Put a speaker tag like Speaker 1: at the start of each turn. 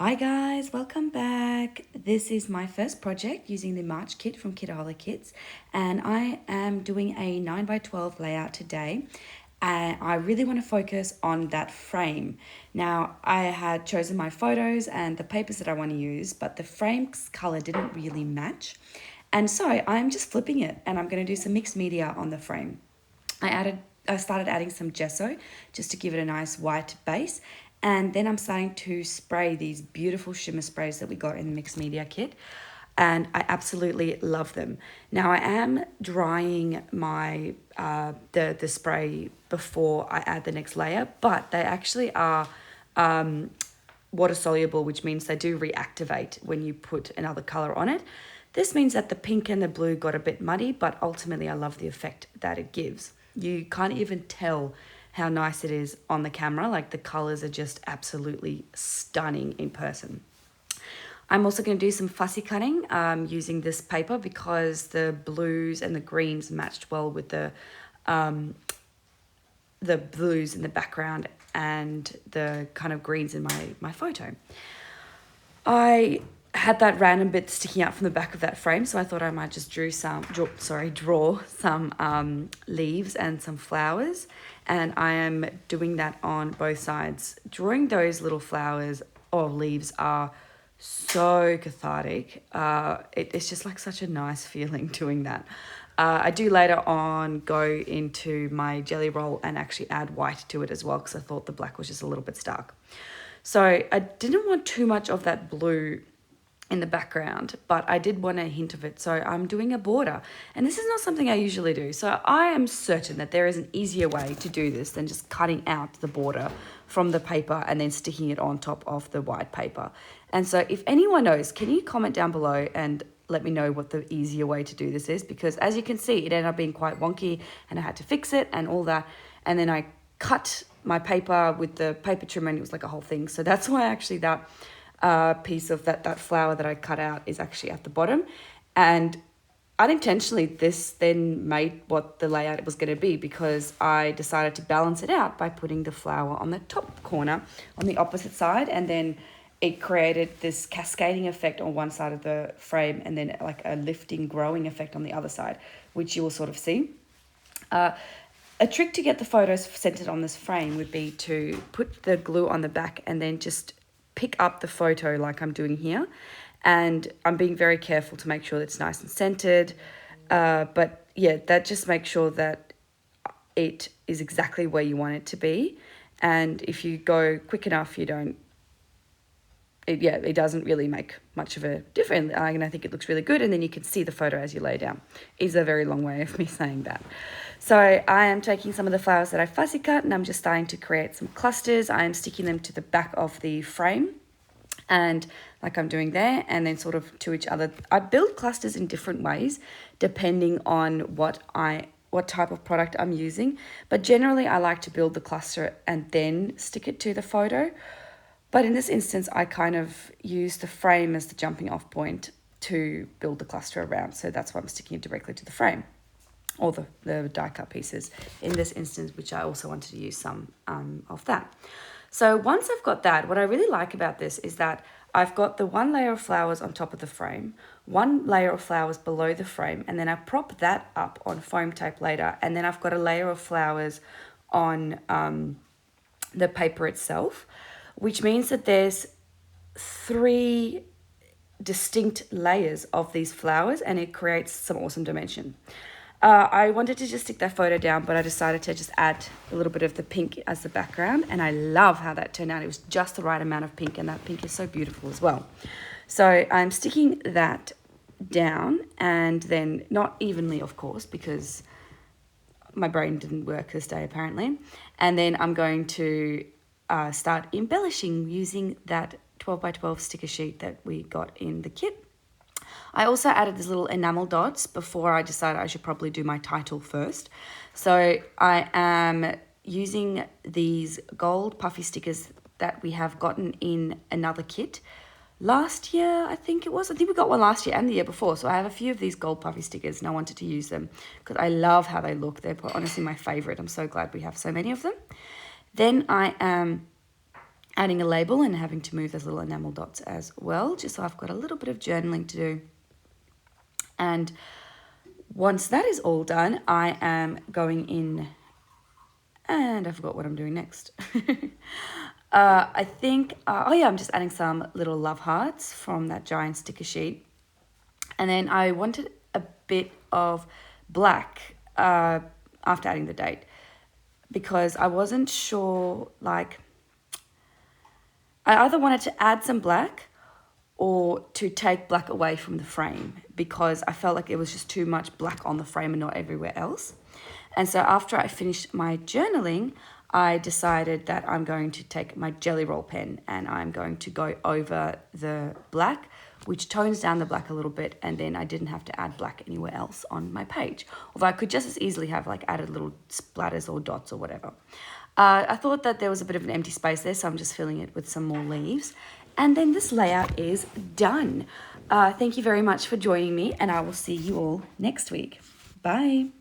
Speaker 1: Hi guys, welcome back. This is my first project using the March kit from Kitaholic Kits, and I am doing a 9x12 layout today. And I really want to focus on that frame. Now, I had chosen my photos and the papers that I want to use, but the frame's color didn't really match. And so I'm just flipping it, and I'm going to do some mixed media on the frame. I started adding some gesso just to give it a nice white base. And then I'm starting to spray these beautiful shimmer sprays that we got in the mixed media kit. And I absolutely love them. Now I am drying my the spray before I add the next layer, but they actually are water soluble, which means they do reactivate when you put another color on it. This means that the pink and the blue got a bit muddy, but ultimately I love the effect that it gives. You can't even tell how nice it is on the camera. Like the colors are just absolutely stunning in person. I'm also going to do some fussy cutting using this paper because the blues and the greens matched well with the blues in the background and the kind of greens in my photo. I had that random bit sticking out from the back of that frame, so I thought I might just draw some leaves and some flowers, and I am doing that on both sides. Drawing those little flowers or leaves are so cathartic. It's just like such a nice feeling doing that. I do later on go into my jelly roll and actually add white to it as well because I thought the black was just a little bit stark. So I didn't want too much of that blue in the background, but I did want a hint of it. So I'm doing a border, and this is not something I usually do. So I am certain that there is an easier way to do this than just cutting out the border from the paper and then sticking it on top of the white paper. And so if anyone knows, can you comment down below and let me know what the easier way to do this is? Because as you can see, it ended up being quite wonky and I had to fix it and all that. And then I cut my paper with the paper trimmer and it was like a whole thing. So that's why actually that piece of that flower that I cut out is actually at the bottom. And unintentionally, this then made what the layout was going to be because I decided to balance it out by putting the flower on the top corner on the opposite side, and then it created this cascading effect on one side of the frame and then like a lifting, growing effect on the other side, which you will sort of see. A trick to get the photos centered on this frame would be to put the glue on the back and then just pick up the photo like I'm doing here. And I'm being very careful to make sure that it's nice and centered. But yeah, that just makes sure that it is exactly where you want it to be. And if you go quick enough, it doesn't really make much of a difference. And I think it looks really good. And then you can see the photo as you lay down. Is a very long way of me saying that. So I am taking some of the flowers that I fussy cut and I'm just starting to create some clusters. I am sticking them to the back of the frame and like I'm doing there, and then sort of to each other. I build clusters in different ways depending on what type of product I'm using. But generally I like to build the cluster and then stick it to the photo. But in this instance, I kind of use the frame as the jumping off point to build the cluster around. So that's why I'm sticking it directly to the frame or the die cut pieces in this instance, which I also wanted to use some of that. So once I've got that, what I really like about this is that I've got the one layer of flowers on top of the frame, one layer of flowers below the frame, and then I prop that up on foam tape later, and then I've got a layer of flowers on the paper itself, which means that there's 3 distinct layers of these flowers and it creates some awesome dimension. I wanted to just stick that photo down, but I decided to just add a little bit of the pink as the background, and I love how that turned out. It was just the right amount of pink, and that pink is so beautiful as well. So I'm sticking that down, and then not evenly, of course, because my brain didn't work this day apparently. And then I'm going to start embellishing using that 12x12 sticker sheet that we got in the kit. I also added these little enamel dots before I decided I should probably do my title first. So I am using these gold puffy stickers that we have gotten in another kit. Last year, I think it was. I think we got one last year and the year before. So I have a few of these gold puffy stickers and I wanted to use them because I love how they look. They're honestly my favorite. I'm so glad we have so many of them. Then I am adding a label and having to move those little enamel dots as well, just so I've got a little bit of journaling to do. And once that is all done, I am going in, and I forgot what I'm doing next. I think, oh yeah, I'm just adding some little love hearts from that giant sticker sheet. And then I wanted a bit of black after adding the date, because I wasn't sure, like, I either wanted to add some black or to take black away from the frame, because I felt like it was just too much black on the frame and not everywhere else. And so after I finished my journaling, I decided that I'm going to take my Jelly Roll pen and I'm going to go over the black, which tones down the black a little bit, and then I didn't have to add black anywhere else on my page. Although I could just as easily have like added little splatters or dots or whatever. I thought that there was a bit of an empty space there, so I'm just filling it with some more leaves. And then this layout is done. Thank you very much for joining me, and I will see you all next week. Bye.